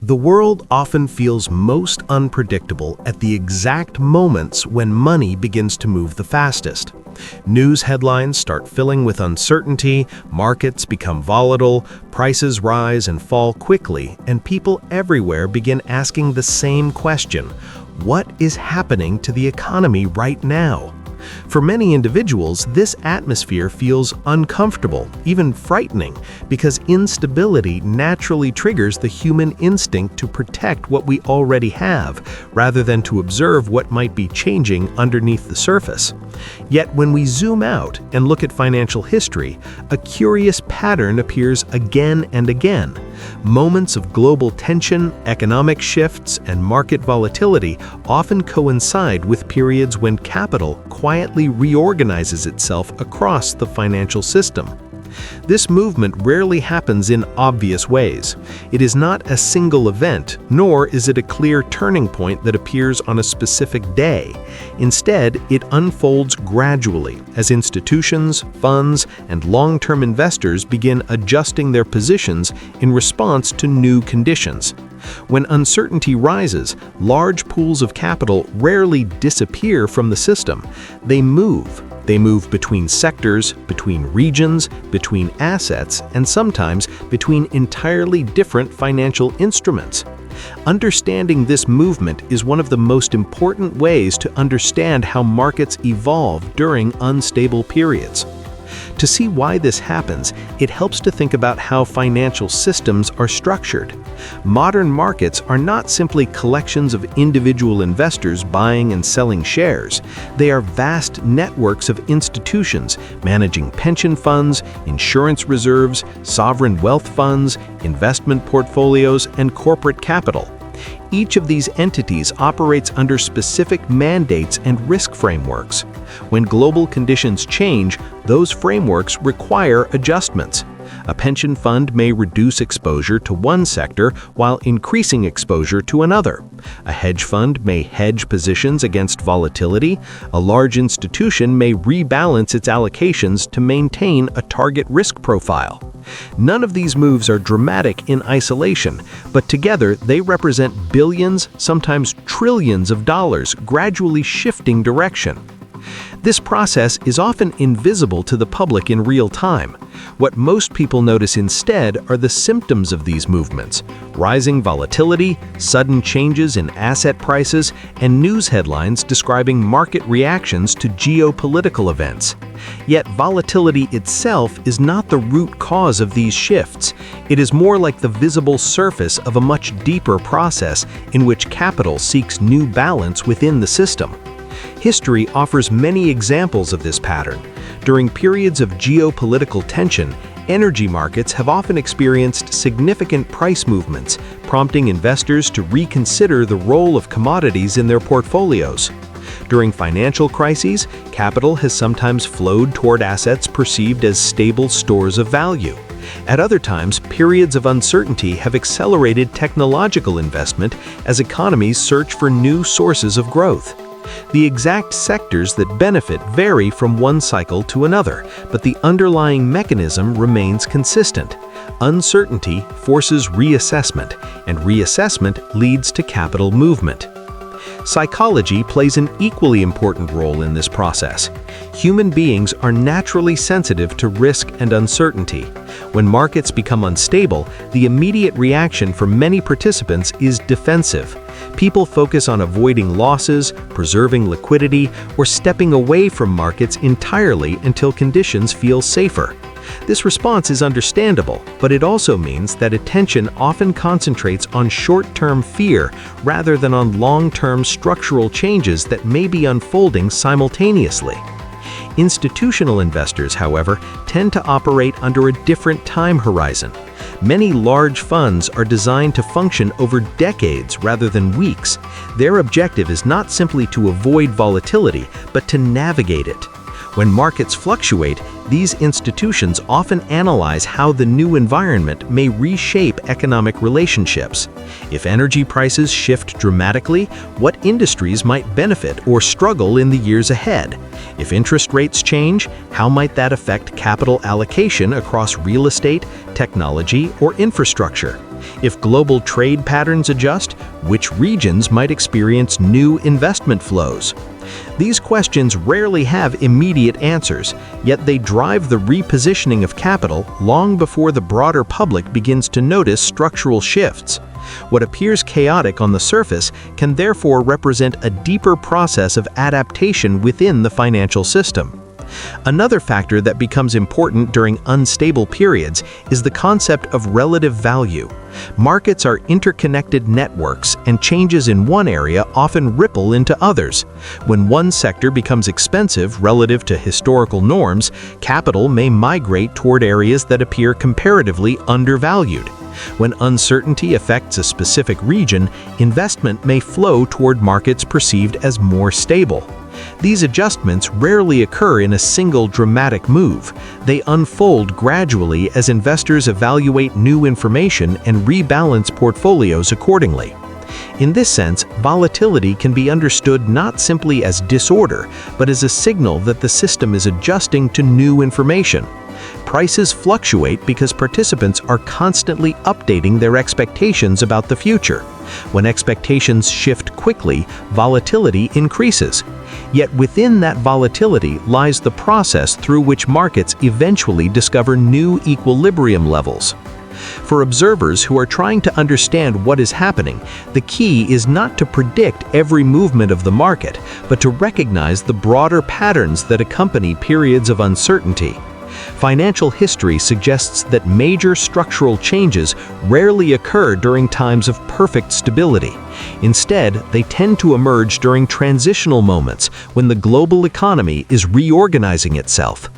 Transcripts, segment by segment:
The world often feels most unpredictable at the exact moments when money begins to move the fastest. News headlines start filling with uncertainty, markets become volatile, prices rise and fall quickly, and people everywhere begin asking the same question: what is happening to the economy right now? For many individuals, this atmosphere feels uncomfortable, even frightening, because instability naturally triggers the human instinct to protect what we already have, rather than to observe what might be changing underneath the surface. Yet when we zoom out and look at financial history, a curious pattern appears again and again. Moments of global tension, economic shifts, and market volatility often coincide with periods when capital quietly reorganizes itself across the financial system. This movement rarely happens in obvious ways. It is not a single event, nor is it a clear turning point that appears on a specific day. Instead, it unfolds gradually as institutions, funds, and long-term investors begin adjusting their positions in response to new conditions. When uncertainty rises, large pools of capital rarely disappear from the system. They move. They move between sectors, between regions, between assets, and sometimes between entirely different financial instruments. Understanding this movement is one of the most important ways to understand how markets evolve during unstable periods. To see why this happens, it helps to think about how financial systems are structured. Modern markets are not simply collections of individual investors buying and selling shares. They are vast networks of institutions managing pension funds, insurance reserves, sovereign wealth funds, investment portfolios, and corporate capital. Each of these entities operates under specific mandates and risk frameworks. When global conditions change, those frameworks require adjustments. A pension fund may reduce exposure to one sector while increasing exposure to another. A hedge fund may hedge positions against volatility. A large institution may rebalance its allocations to maintain a target risk profile. None of these moves are dramatic in isolation, but together they represent billions, sometimes trillions of dollars gradually shifting direction. This process is often invisible to the public in real time. What most people notice instead are the symptoms of these movements: rising volatility, sudden changes in asset prices, and news headlines describing market reactions to geopolitical events. Yet volatility itself is not the root cause of these shifts. It is more like the visible surface of a much deeper process in which capital seeks new balance within the system. History offers many examples of this pattern. During periods of geopolitical tension, energy markets have often experienced significant price movements, prompting investors to reconsider the role of commodities in their portfolios. During financial crises, capital has sometimes flowed toward assets perceived as stable stores of value. At other times, periods of uncertainty have accelerated technological investment as economies search for new sources of growth. The exact sectors that benefit vary from one cycle to another, but the underlying mechanism remains consistent. Uncertainty forces reassessment, and reassessment leads to capital movement. Psychology plays an equally important role in this process. Human beings are naturally sensitive to risk and uncertainty. When markets become unstable, the immediate reaction for many participants is defensive. People focus on avoiding losses, preserving liquidity, or stepping away from markets entirely until conditions feel safer. This response is understandable, but it also means that attention often concentrates on short-term fear rather than on long-term structural changes that may be unfolding simultaneously. Institutional investors, however, tend to operate under a different time horizon. Many large funds are designed to function over decades rather than weeks. Their objective is not simply to avoid volatility, but to navigate it. When markets fluctuate, these institutions often analyze how the new environment may reshape economic relationships. If energy prices shift dramatically, what industries might benefit or struggle in the years ahead? If interest rates change, how might that affect capital allocation across real estate, technology, or infrastructure? If global trade patterns adjust, which regions might experience new investment flows? These questions rarely have immediate answers, yet they drive the repositioning of capital long before the broader public begins to notice structural shifts. What appears chaotic on the surface can therefore represent a deeper process of adaptation within the financial system. Another factor that becomes important during unstable periods is the concept of relative value. Markets are interconnected networks, and changes in one area often ripple into others. When one sector becomes expensive relative to historical norms, capital may migrate toward areas that appear comparatively undervalued. When uncertainty affects a specific region, investment may flow toward markets perceived as more stable. These adjustments rarely occur in a single dramatic move. They unfold gradually as investors evaluate new information and rebalance portfolios accordingly. In this sense, volatility can be understood not simply as disorder, but as a signal that the system is adjusting to new information. Prices fluctuate because participants are constantly updating their expectations about the future. When expectations shift quickly, volatility increases. Yet within that volatility lies the process through which markets eventually discover new equilibrium levels. For observers who are trying to understand what is happening, the key is not to predict every movement of the market, but to recognize the broader patterns that accompany periods of uncertainty. Financial history suggests that major structural changes rarely occur during times of perfect stability. Instead, they tend to emerge during transitional moments when the global economy is reorganizing itself.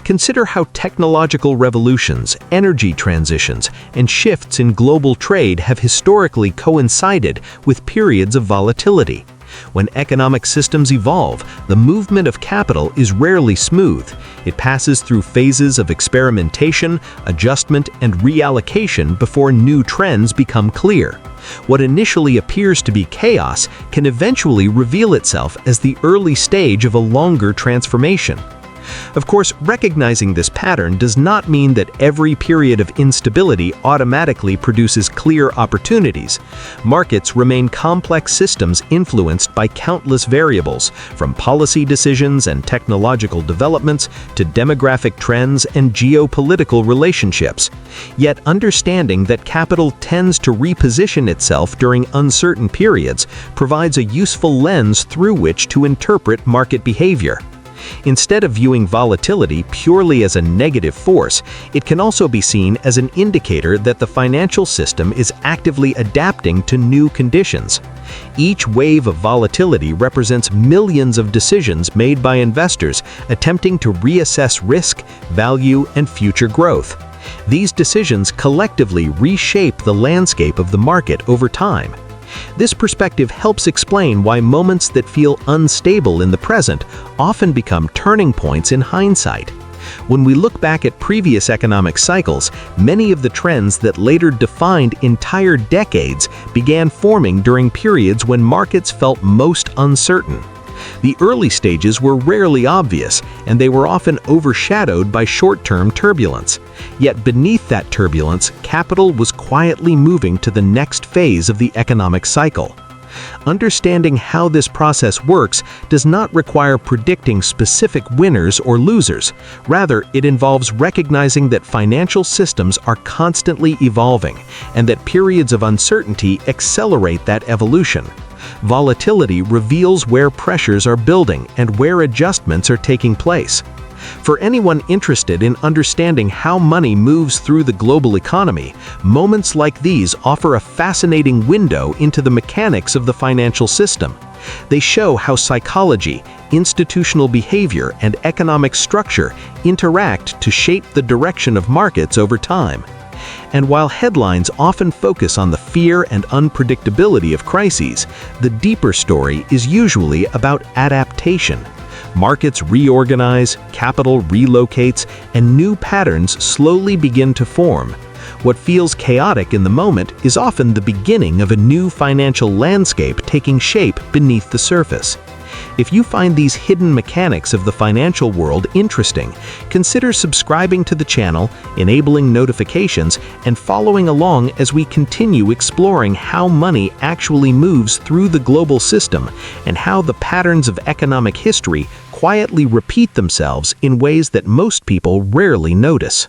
Consider how technological revolutions, energy transitions, and shifts in global trade have historically coincided with periods of volatility. When economic systems evolve, the movement of capital is rarely smooth. It passes through phases of experimentation, adjustment, and reallocation before new trends become clear. What initially appears to be chaos can eventually reveal itself as the early stage of a longer transformation. Of course, recognizing this pattern does not mean that every period of instability automatically produces clear opportunities. Markets remain complex systems influenced by countless variables, from policy decisions and technological developments to demographic trends and geopolitical relationships. Yet understanding that capital tends to reposition itself during uncertain periods provides a useful lens through which to interpret market behavior. Instead of viewing volatility purely as a negative force, it can also be seen as an indicator that the financial system is actively adapting to new conditions. Each wave of volatility represents millions of decisions made by investors attempting to reassess risk, value, and future growth. These decisions collectively reshape the landscape of the market over time. This perspective helps explain why moments that feel unstable in the present often become turning points in hindsight. When we look back at previous economic cycles, many of the trends that later defined entire decades began forming during periods when markets felt most uncertain. The early stages were rarely obvious, and they were often overshadowed by short-term turbulence. Yet beneath that turbulence, capital was quietly moving to the next phase of the economic cycle. Understanding how this process works does not require predicting specific winners or losers. Rather, it involves recognizing that financial systems are constantly evolving, and that periods of uncertainty accelerate that evolution. Volatility reveals where pressures are building and where adjustments are taking place. For anyone interested in understanding how money moves through the global economy, moments like these offer a fascinating window into the mechanics of the financial system. They show how psychology, institutional behavior, and economic structure interact to shape the direction of markets over time. And while headlines often focus on the fear and unpredictability of crises, the deeper story is usually about adaptation. Markets reorganize, capital relocates, and new patterns slowly begin to form. What feels chaotic in the moment is often the beginning of a new financial landscape taking shape beneath the surface. If you find these hidden mechanics of the financial world interesting, consider subscribing to the channel, enabling notifications, and following along as we continue exploring how money actually moves through the global system and how the patterns of economic history quietly repeat themselves in ways that most people rarely notice.